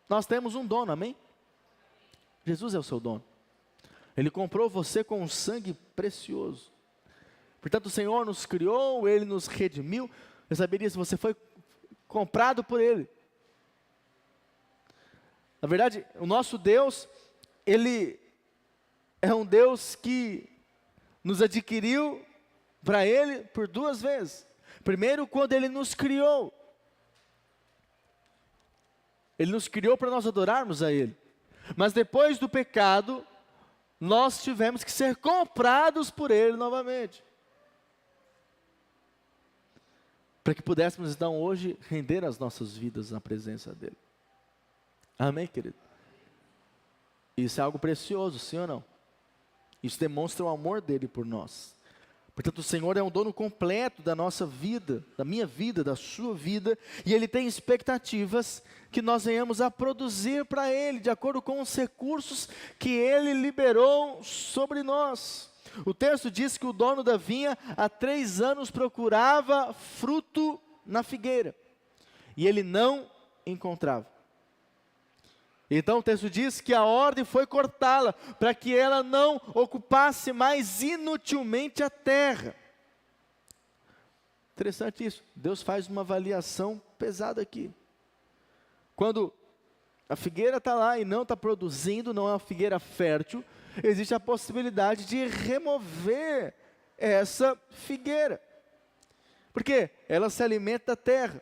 Nós temos um dono, amém? Jesus é o seu dono. Ele comprou você com um sangue precioso. Portanto, o Senhor nos criou, Ele nos redimiu. Eu saberia se você foi comprado por Ele. Na verdade, o nosso Deus, Ele é um Deus que nos adquiriu para Ele por duas vezes. Primeiro, quando Ele nos criou. Ele nos criou para nós adorarmos a Ele. Mas depois do pecado, nós tivemos que ser comprados por Ele novamente. Para que pudéssemos então hoje render as nossas vidas na presença dEle. Amém, querido? Isso é algo precioso, sim ou não? Isso demonstra o amor dEle por nós. Portanto, o Senhor é um dono completo da nossa vida, da minha vida, da sua vida, e Ele tem expectativas que nós venhamos a produzir para Ele, de acordo com os recursos que Ele liberou sobre nós. O texto diz que o dono da vinha há 3 anos procurava fruto na figueira, e ele não encontrava. Então o texto diz que a ordem foi cortá-la, para que ela não ocupasse mais inutilmente a terra. Interessante isso, Deus faz uma avaliação pesada aqui. Quando a figueira está lá e não está produzindo, não é uma figueira fértil, existe a possibilidade de remover essa figueira. Porque ela se alimenta da terra,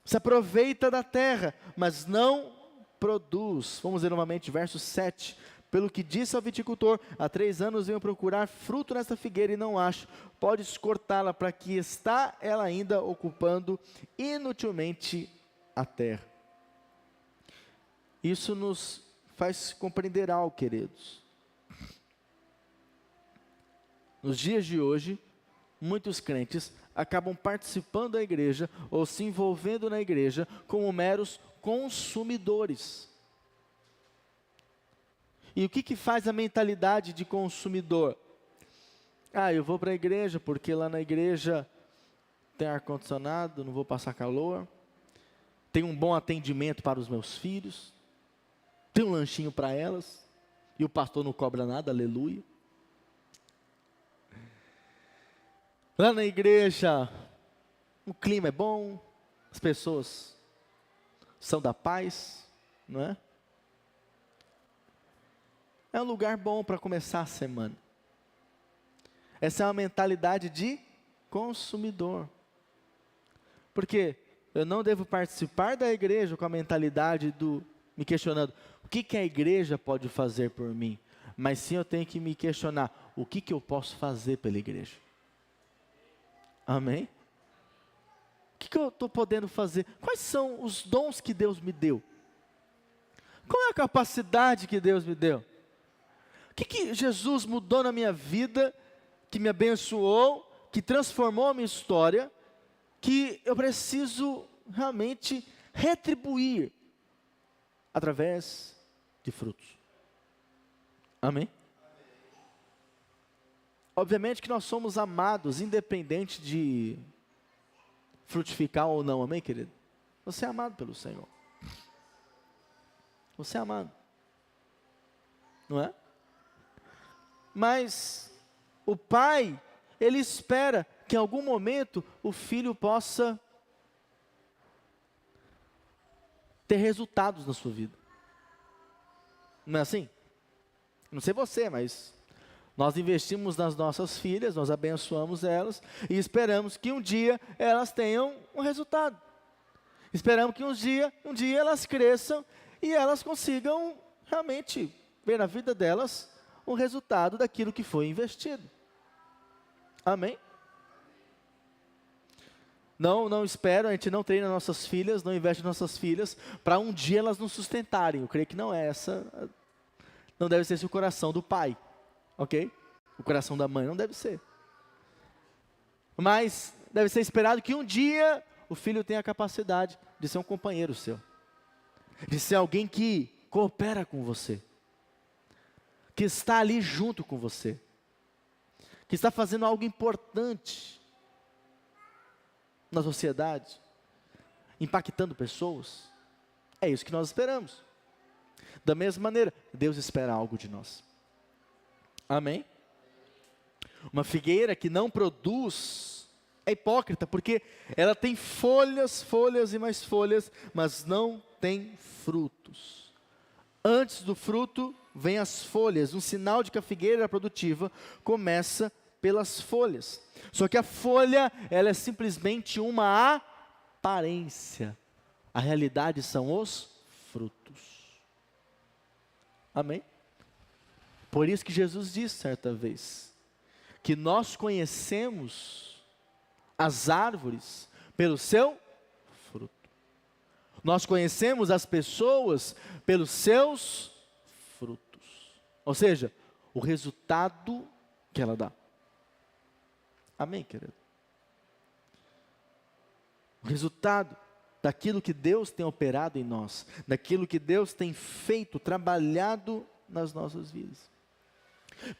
se aproveita da terra, mas não produz. Vamos ver novamente, verso 7. Pelo que disse ao viticultor, há 3 anos venho procurar fruto nesta figueira e não acho. Podes cortá-la, para que está ela ainda ocupando inutilmente a terra. Isso nos faz compreender algo, queridos. Nos dias de hoje, muitos crentes acabam participando da igreja ou se envolvendo na igreja como meros consumidores. E o que faz a mentalidade de consumidor? Eu vou para a igreja porque lá na igreja tem ar-condicionado, não vou passar calor, tem um bom atendimento para os meus filhos, tem um lanchinho para elas, e o pastor não cobra nada, aleluia. Lá na igreja, o clima é bom, as pessoas são da paz, não é? É um lugar bom para começar a semana. Essa é uma mentalidade de consumidor. Porque eu não devo participar da igreja com a mentalidade me questionando, o que a igreja pode fazer por mim? Mas sim eu tenho que me questionar, o que eu posso fazer pela igreja? Amém? O que eu estou podendo fazer? Quais são os dons que Deus me deu? Qual é a capacidade que Deus me deu? O que Jesus mudou na minha vida, que me abençoou, que transformou a minha história, que eu preciso realmente retribuir através de frutos? Amém? Obviamente que nós somos amados, independente de frutificar ou não, amém, querido? Você é amado pelo Senhor. Você é amado. Não é? Mas o pai, ele espera que em algum momento o filho possa ter resultados na sua vida. Não é assim? Não sei você, mas nós investimos nas nossas filhas, nós abençoamos elas e esperamos que um dia elas tenham um resultado. Esperamos que um dia elas cresçam e elas consigam realmente ver na vida delas um resultado daquilo que foi investido. Amém? Não espero, a gente não treina nossas filhas, não investe nas nossas filhas, para um dia elas nos sustentarem. Eu creio que não deve ser esse o coração do pai, ok? O coração da mãe não deve ser. Mas deve ser esperado que um dia o filho tenha a capacidade de ser um companheiro seu, de ser alguém que coopera com você, que está ali junto com você, que está fazendo algo importante na sociedade, impactando pessoas. É isso que nós esperamos. Da mesma maneira, Deus espera algo de nós. Amém? Uma figueira que não produz é hipócrita, porque ela tem folhas, folhas e mais folhas, mas não tem frutos. Antes do fruto, vem as folhas. Um sinal de que a figueira é produtiva começa pelas folhas. Só que a folha, ela é simplesmente uma aparência. A realidade são os frutos. Amém? Por isso que Jesus disse certa vez, que nós conhecemos as árvores pelo seu fruto. Nós conhecemos as pessoas pelos seus frutos. Ou seja, o resultado que ela dá. Amém, querido? O resultado daquilo que Deus tem operado em nós, daquilo que Deus tem feito, trabalhado nas nossas vidas.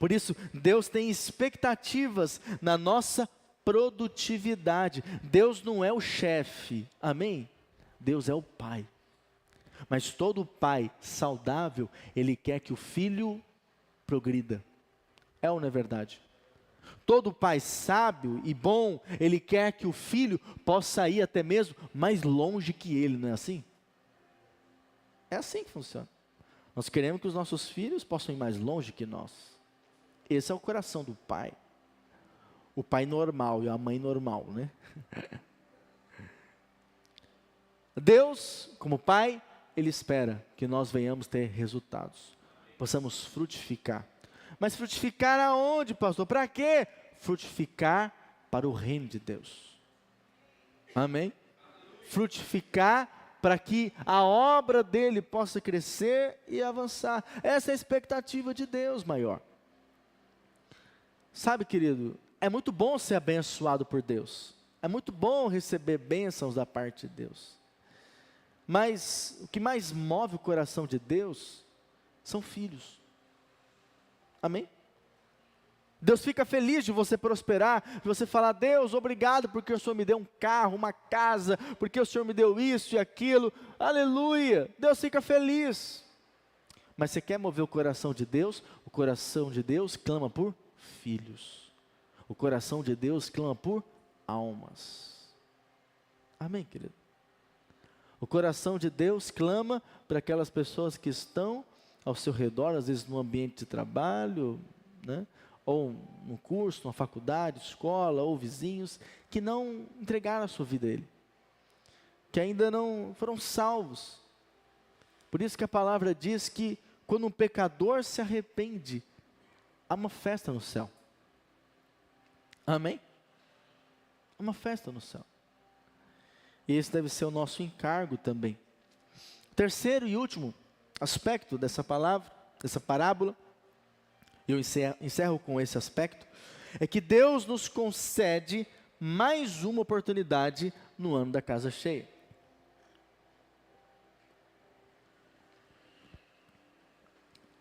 Por isso, Deus tem expectativas na nossa produtividade. Deus não é o chefe, amém? Deus é o pai. Mas todo pai saudável, ele quer que o filho progrida. É ou não é verdade? Todo pai sábio e bom, ele quer que o filho possa ir até mesmo mais longe que ele, não é assim? É assim que funciona. Nós queremos que os nossos filhos possam ir mais longe que nós. Esse é o coração do pai. O pai normal e a mãe normal, né? Deus, como pai, Ele espera que nós venhamos ter resultados. Possamos frutificar. Mas frutificar aonde, pastor? Para quê? Frutificar para o reino de Deus. Amém? Frutificar para que a obra dele possa crescer e avançar. Essa é a expectativa de Deus maior. Sabe, querido, é muito bom ser abençoado por Deus. É muito bom receber bênçãos da parte de Deus. Mas o que mais move o coração de Deus são filhos. Amém? Deus fica feliz de você prosperar, de você falar: Deus, obrigado porque o Senhor me deu um carro, uma casa, porque o Senhor me deu isso e aquilo, aleluia, Deus fica feliz. Mas você quer mover o coração de Deus? O coração de Deus clama por filhos, o coração de Deus clama por almas. Amém, querido? O coração de Deus clama para aquelas pessoas que estão ao seu redor, às vezes no ambiente de trabalho, né? Ou no curso, numa faculdade, escola, ou vizinhos, que não entregaram a sua vida a Ele, que ainda não foram salvos. Por isso que a palavra diz que quando um pecador se arrepende, há uma festa no céu. Amém? Há uma festa no céu. E esse deve ser o nosso encargo também. Terceiro e último aspecto dessa palavra, dessa parábola, eu encerro com esse aspecto, é que Deus nos concede mais uma oportunidade no ano da casa cheia.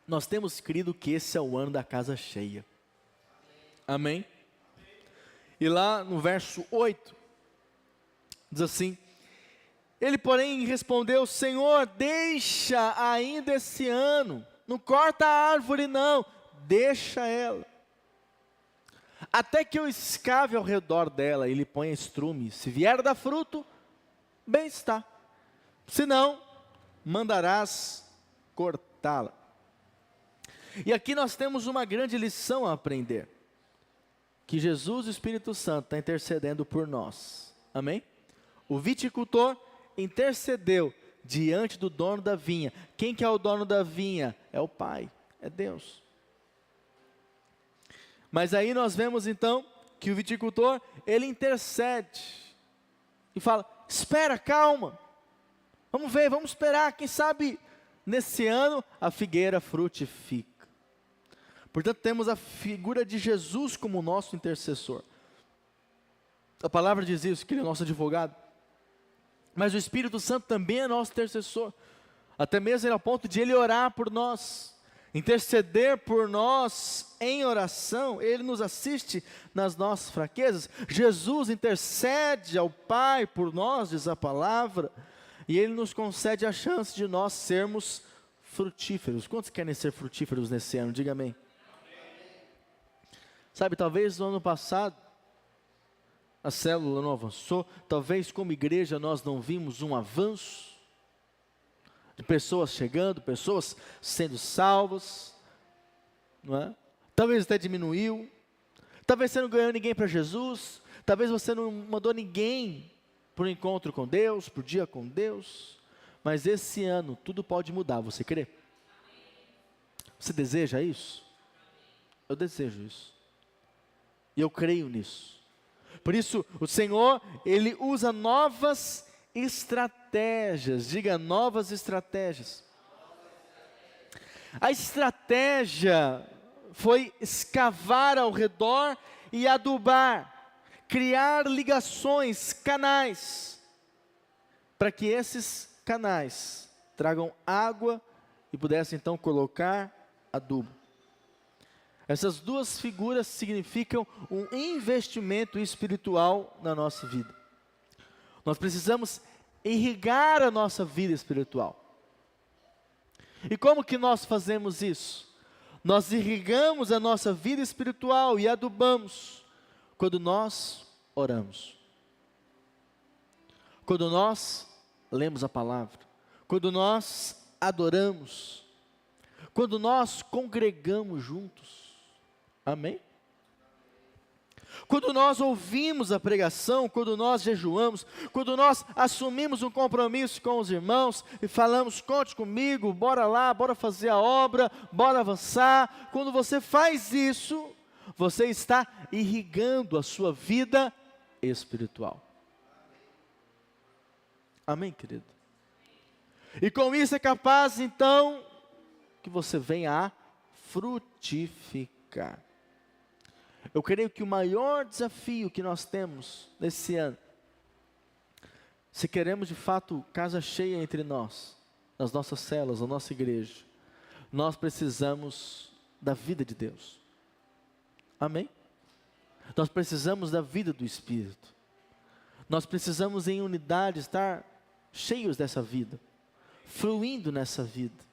Nós temos crido que esse é o ano da casa cheia. Amém? E lá no verso 8, diz assim: ele, porém, respondeu: Senhor, deixa ainda esse ano, não corta a árvore não, deixa ela, até que eu escave ao redor dela e lhe ponha estrume. Se vier dar fruto, bem está, se não, mandarás cortá-la. E aqui nós temos uma grande lição a aprender, que Jesus e o Espírito Santo está intercedendo por nós. Amém? O viticultor intercedeu diante do dono da vinha. Quem que é o dono da vinha? É o Pai, é Deus. Mas aí nós vemos então que o viticultor, ele intercede e fala: espera, calma, vamos ver, vamos esperar, quem sabe nesse ano a figueira frutifica. Portanto, temos a figura de Jesus como nosso intercessor. A palavra diz isso, que ele é nosso advogado. Mas o Espírito Santo também é nosso intercessor. Até mesmo ao ponto de ele orar por nós, interceder por nós em oração. Ele nos assiste nas nossas fraquezas. Jesus intercede ao Pai por nós, diz a palavra. E ele nos concede a chance de nós sermos frutíferos. Quantos querem ser frutíferos nesse ano? Diga amém. Sabe, talvez no ano passado a célula não avançou, talvez como igreja nós não vimos um avanço de pessoas chegando, pessoas sendo salvas, não é? Talvez até diminuiu, talvez você não ganhou ninguém para Jesus, talvez você não mandou ninguém para o encontro com Deus, para o dia com Deus, mas esse ano tudo pode mudar, você crê? Você deseja isso? Eu desejo isso. E eu creio nisso. Por isso, o Senhor, Ele usa novas estratégias. Diga, novas estratégias. A estratégia foi escavar ao redor e adubar, criar ligações, canais, para que esses canais tragam água e pudessem então colocar adubo. Essas duas figuras significam um investimento espiritual na nossa vida. Nós precisamos irrigar a nossa vida espiritual. E como que nós fazemos isso? Nós irrigamos a nossa vida espiritual e adubamos quando nós oramos. Quando nós lemos a palavra. Quando nós adoramos, quando nós congregamos juntos. Amém? Quando nós ouvimos a pregação, quando nós jejuamos, quando nós assumimos um compromisso com os irmãos e falamos, conte comigo, bora lá, bora fazer a obra, bora avançar. Quando você faz isso, você está irrigando a sua vida espiritual. Amém, querido? E com isso é capaz, então, que você venha a frutificar. Eu creio que o maior desafio que nós temos nesse ano, se queremos de fato casa cheia entre nós, nas nossas células, na nossa igreja, nós precisamos da vida de Deus. Amém? Nós precisamos da vida do Espírito. Nós precisamos em unidade estar cheios dessa vida, fluindo nessa vida.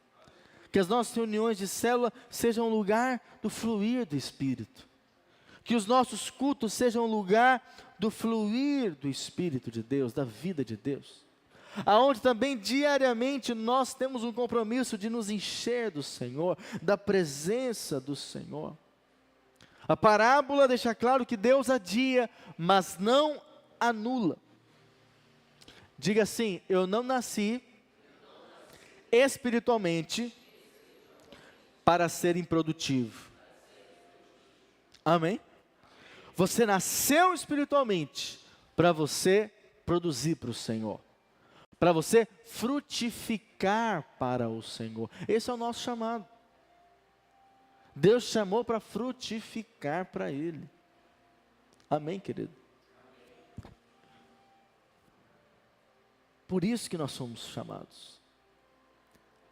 Que as nossas reuniões de célula sejam um lugar do fluir do Espírito. Que os nossos cultos sejam um lugar do fluir do Espírito de Deus, da vida de Deus. Aonde também diariamente nós temos um compromisso de nos encher do Senhor, da presença do Senhor. A parábola deixa claro que Deus adia, mas não anula. Diga assim: eu não nasci espiritualmente para ser improdutivo. Amém? Você nasceu espiritualmente para você produzir para o Senhor, para você frutificar para o Senhor. Esse é o nosso chamado. Deus chamou para frutificar para Ele. Amém, querido? Por isso que nós somos chamados.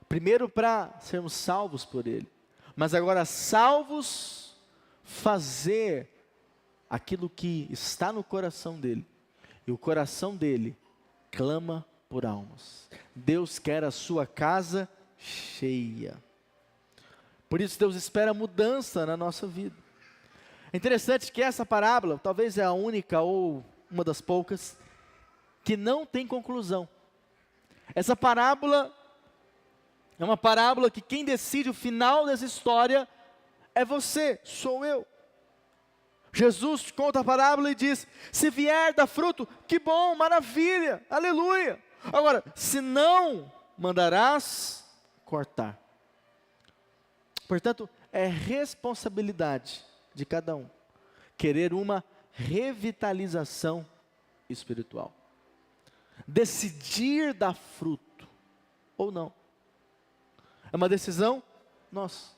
Primeiro para sermos salvos por Ele, mas agora salvos, fazer aquilo que está no coração dEle. E o coração dEle clama por almas. Deus quer a sua casa cheia. Por isso Deus espera mudança na nossa vida. É interessante que essa parábola, talvez é a única ou uma das poucas, que não tem conclusão. Essa parábola é uma parábola que quem decide o final dessa história é você, sou eu. Jesus conta a parábola e diz: se vier dar fruto, que bom, maravilha, aleluia. Agora, se não, mandarás cortar. Portanto, é responsabilidade de cada um querer uma revitalização espiritual. Decidir dar fruto ou não. É uma decisão nossa.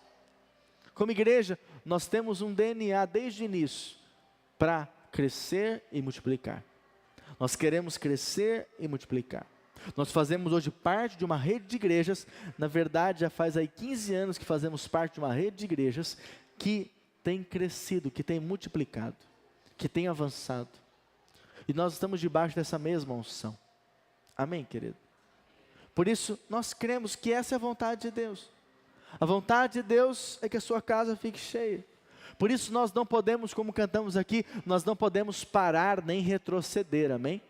Como igreja, nós temos um DNA desde o início para crescer e multiplicar. Nós queremos crescer e multiplicar. Nós fazemos hoje parte de uma rede de igrejas. Na verdade, já faz aí 15 anos que fazemos parte de uma rede de igrejas que tem crescido, que tem multiplicado, que tem avançado. E nós estamos debaixo dessa mesma unção. Amém, querido? Por isso, nós cremos que essa é a vontade de Deus. A vontade de Deus é que a sua casa fique cheia. Por isso nós não podemos, como cantamos aqui, nós não podemos parar nem retroceder, amém?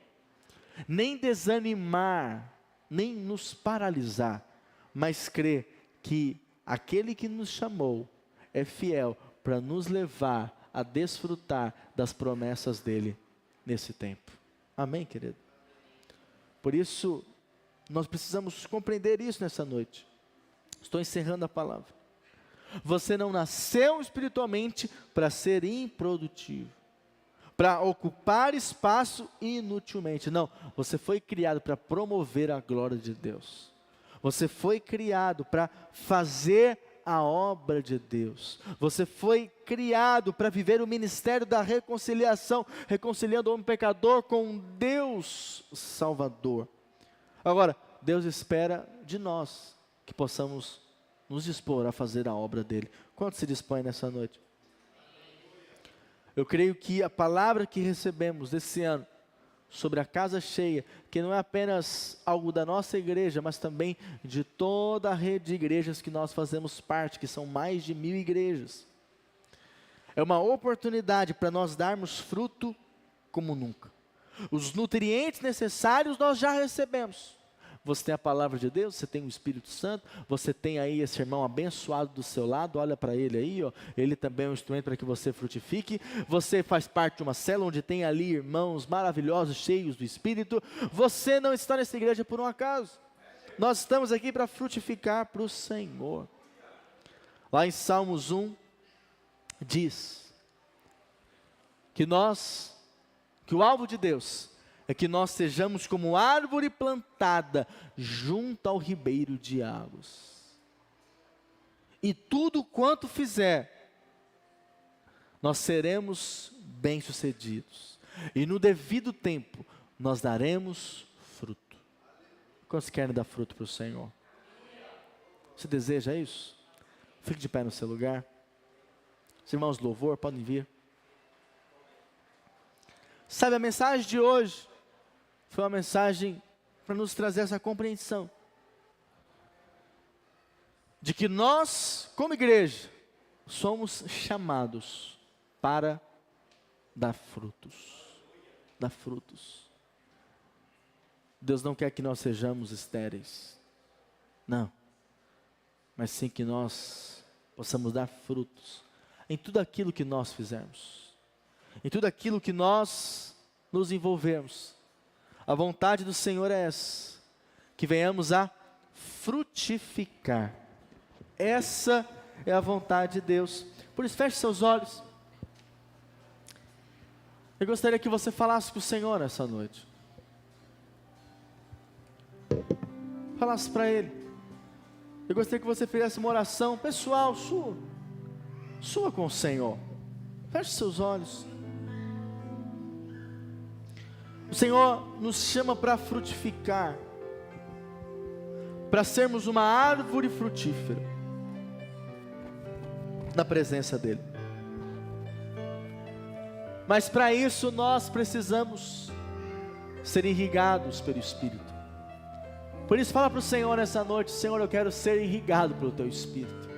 Nem desanimar, nem nos paralisar, mas crer que aquele que nos chamou é fiel para nos levar a desfrutar das promessas dele nesse tempo. Amém, querido? Por isso, nós precisamos compreender isso nessa noite. Estou encerrando a palavra. Você não nasceu espiritualmente para ser improdutivo, para ocupar espaço inutilmente. Não, você foi criado para promover a glória de Deus. Você foi criado para fazer a obra de Deus. Você foi criado para viver o ministério da reconciliação, reconciliando o homem pecador com Deus Salvador. Agora, Deus espera de nós que possamos nos dispor a fazer a obra dele. Quanto se dispõe nessa noite? Eu creio que a palavra que recebemos esse ano sobre a casa cheia, que não é apenas algo da nossa igreja, mas também de toda a rede de igrejas que nós fazemos parte, que são mais de 1000 igrejas. É uma oportunidade para nós darmos fruto como nunca. Os nutrientes necessários nós já recebemos, Você tem a palavra de Deus, você tem o Espírito Santo, você tem aí esse irmão abençoado do seu lado, olha para ele aí, ó, ele também é um instrumento para que você frutifique. Você faz parte de uma célula onde tem ali irmãos maravilhosos, cheios do Espírito. Você não está nessa igreja por um acaso. Nós estamos aqui para frutificar para o Senhor. Lá em Salmos 1, diz que o alvo de Deus é que nós sejamos como árvore plantada junto ao ribeiro de águas. E tudo quanto fizer, nós seremos bem-sucedidos. E no devido tempo, nós daremos fruto. Quantos querem dar fruto para o Senhor? Você deseja isso? Fique de pé no seu lugar. Os irmãos do louvor podem vir. Sabe, a mensagem de hoje foi uma mensagem para nos trazer essa compreensão de que nós, como igreja, somos chamados para dar frutos. Dar frutos. Deus não quer que nós sejamos estéreis. Não. Mas sim que nós possamos dar frutos em tudo aquilo que nós fizermos. Em tudo aquilo que nós nos envolvermos. A vontade do Senhor é essa, que venhamos a frutificar. Essa é a vontade de Deus. Por isso, feche seus olhos. Eu gostaria que você falasse com o Senhor essa noite. Falasse para Ele. Eu gostaria que você fizesse uma oração pessoal, sua com o Senhor. Feche seus olhos. O Senhor nos chama para frutificar, para sermos uma árvore frutífera na presença dEle. Mas para isso nós precisamos ser irrigados pelo Espírito. Por isso fala para o Senhor nessa noite: Senhor, eu quero ser irrigado pelo Teu Espírito.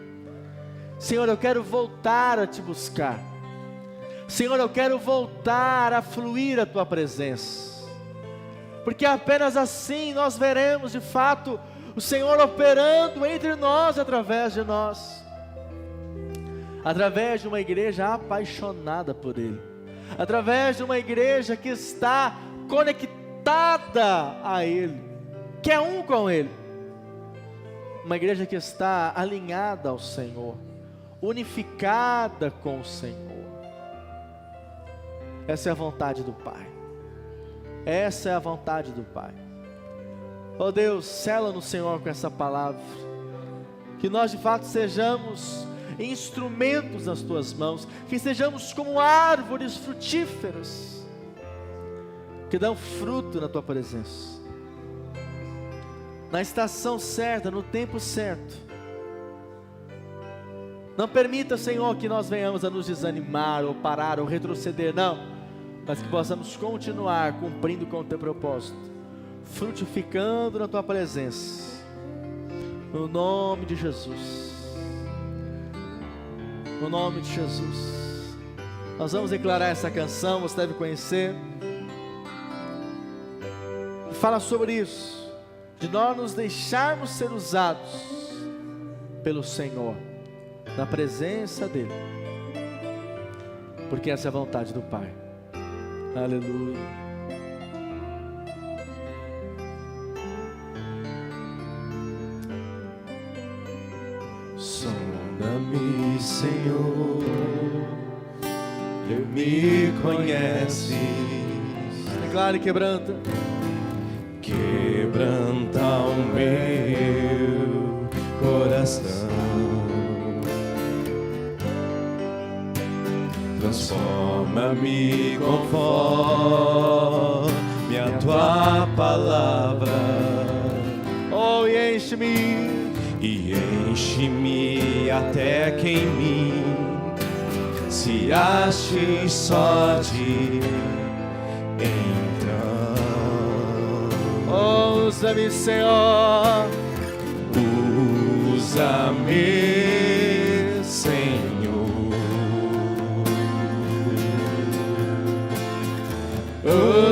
Senhor, eu quero voltar a Te buscar. Senhor, eu quero voltar a fluir a Tua presença, porque apenas assim nós veremos de fato o Senhor operando entre nós, através de nós, através de uma igreja apaixonada por Ele, através de uma igreja que está conectada a Ele, que é um com Ele, uma igreja que está alinhada ao Senhor, unificada com o Senhor. Essa é a vontade do Pai. Essa é a vontade do Pai. Oh Deus, sela no Senhor com essa palavra, que nós de fato sejamos instrumentos nas Tuas mãos, que sejamos como árvores frutíferas, que dão fruto na Tua presença, na estação certa, no tempo certo. Não permita, Senhor, que nós venhamos a nos desanimar, ou parar, ou retroceder, não, mas que possamos continuar cumprindo com o Teu propósito, frutificando na Tua presença, no nome de Jesus. No nome de Jesus. Nós vamos declarar essa canção, você deve conhecer. Fala sobre isso, de nós nos deixarmos ser usados pelo Senhor, na presença dEle, porque essa é a vontade do Pai. Aleluia. Sonda-me, Senhor, Tu me conheces. Declare: quebranta. Quebranta o meu coração, transforma-me conforme a Tua palavra. Oh, e enche-me. E enche-me até que em mim se ache só de então. Oh, usa-me, Senhor. Usa-me, Senhor.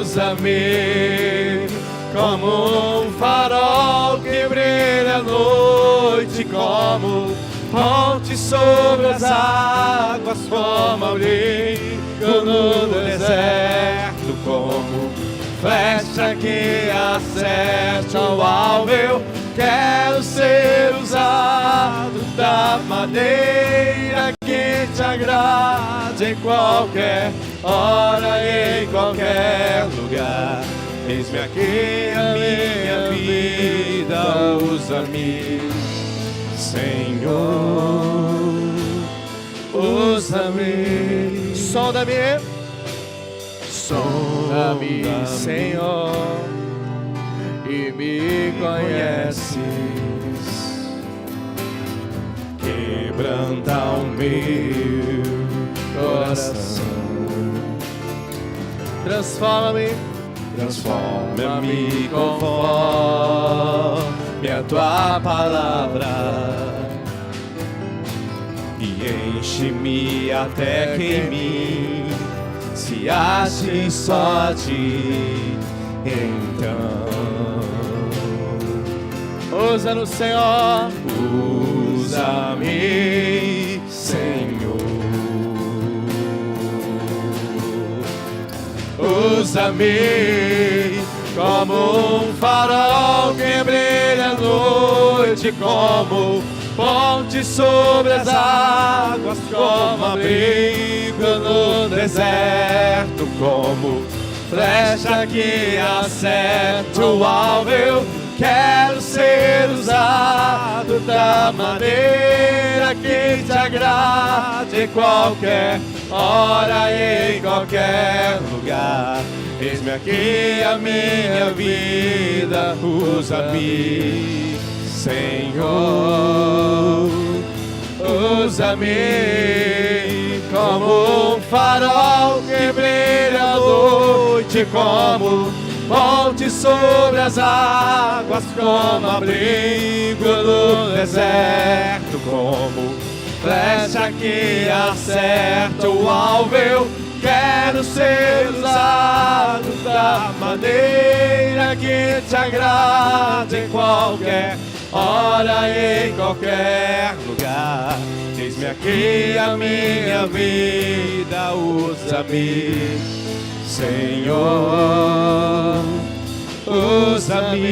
Usa-me como um farol como ponte sobre as águas, como abrigo no deserto, como flecha que acerta o alvo. Eu quero ser usado da maneira que te agrade, em qualquer hora, em qualquer lugar. Eis-me aqui a minha vida, usa-me, Senhor, usa-me. Sonda-me, sonda-me, Senhor, e me conheces. Quebranta o meu coração, Transforma-me, transforma-me conforme a tua palavra, e enche-me até que em mim se ache só a ti. Então usa-nos, Senhor, usa-me, Senhor, usa-me como um farol que brilha à noite, como ponte sobre as águas, como abrigo no deserto, como flecha que acerta o alvo. Eu quero ser usado da maneira que te agrade, em qualquer hora e em qualquer lugar. Eis-me aqui a minha vida, usa-me, Senhor, usa-me como um farol que brilha à noite, como ponte sobre as águas, como abrigo no deserto, como flecha que acerta o alvo. Eu quero ser usado da maneira que te agrade, em qualquer hora e em qualquer lugar. Eis-me aqui a minha vida, usa-me, Senhor, usa-me,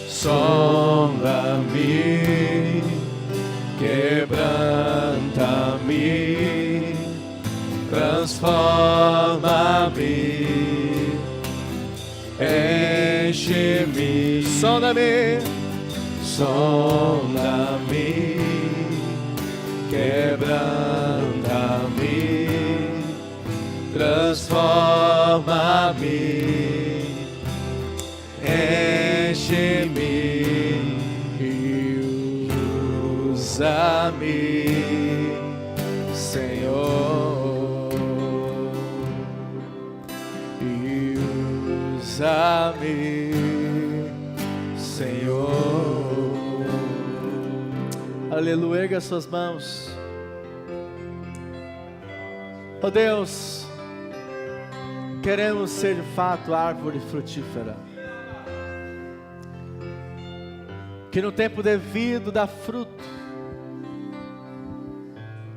sonda-me, quebranta-me, transforma-me, enche-me, sonda-me, sonda-me, quebranta-me, transforma-me, enche-me e usa-me, Senhor, e usa-me, Senhor. aleluia, erga suas mãos. Oh Deus, queremos ser de fato árvore frutífera, que no tempo devido dá fruto.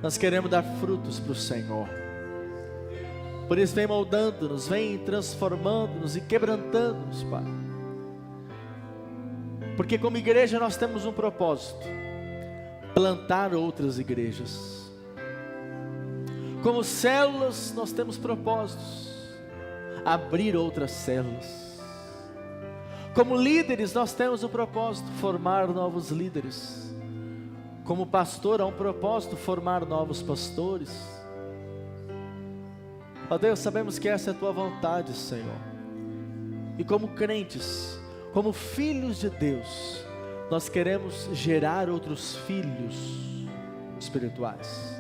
Nós queremos dar frutos para o Senhor. Por isso vem moldando-nos, vem transformando-nos e quebrantando-nos, Pai. Porque como igreja nós temos um propósito: plantar outras igrejas. Como células nós temos propósitos: abrir outras células. Como líderes nós temos um propósito: formar novos líderes. Como pastor há um propósito: formar novos pastores. Ó Deus, sabemos que essa é a Tua vontade, Senhor. E como crentes, como filhos de Deus, nós queremos gerar outros filhos espirituais.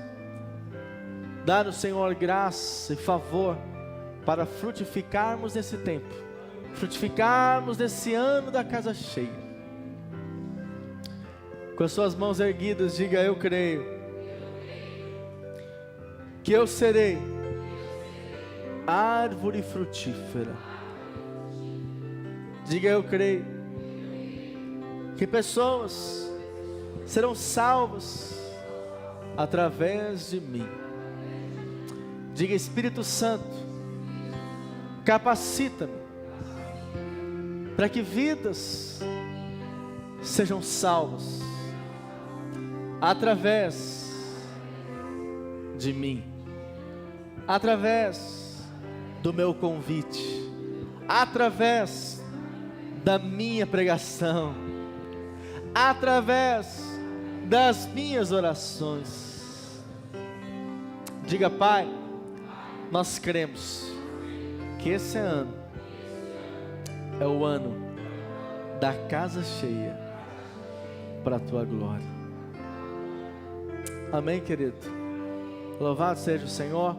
Dá-nos, Senhor, graça e favor para frutificarmos nesse tempo, frutificarmos nesse ano da casa cheia. Com as suas mãos erguidas, diga: eu creio que eu serei árvore frutífera. Diga: eu creio que pessoas serão salvas através de mim. Diga: Espírito Santo, capacita-me para que vidas sejam salvas através de mim, através do meu convite, através da minha pregação, através das minhas orações. Diga: Pai, nós cremos que esse ano é o ano da casa cheia para a tua glória. Amém, querido? Louvado seja o Senhor.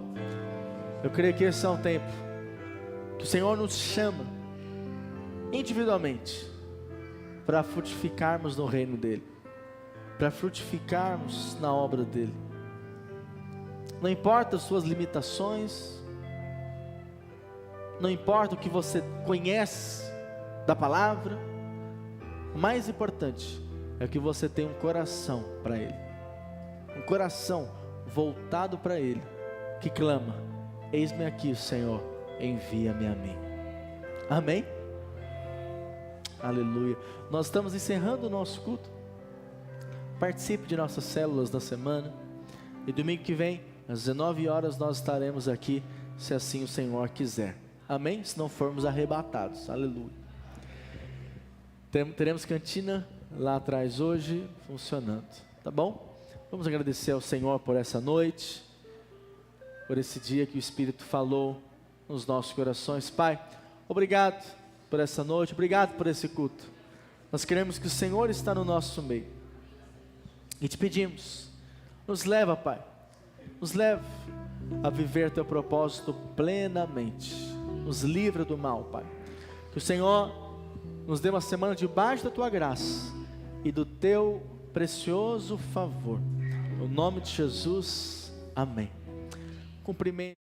Eu creio que esse é um tempo que o Senhor nos chama individualmente para frutificarmos no reino dEle, para frutificarmos na obra dEle. Não importa as suas limitações, não importa o que você conhece da palavra, o mais importante é que você tenha um coração para Ele, um coração voltado para Ele, que clama: eis-me aqui, Senhor, envia-me a mim. Amém? Aleluia. Nós estamos encerrando o nosso culto. Participe de nossas células da semana, e domingo que vem, às 19 horas, nós estaremos aqui, se assim o Senhor quiser. Amém? Se não formos arrebatados. Aleluia. Teremos cantina lá atrás hoje, funcionando. Tá bom? Vamos agradecer ao Senhor por essa noite, por esse dia que o Espírito falou nos nossos corações. Pai, obrigado por essa noite, obrigado por esse culto. Nós queremos que o Senhor está no nosso meio. E te pedimos, nos leva, Pai, nos leva a viver teu propósito plenamente. Nos livra do mal, Pai. Que o Senhor nos dê uma semana debaixo da tua graça e do teu precioso favor. No nome de Jesus, amém. Cumprimento.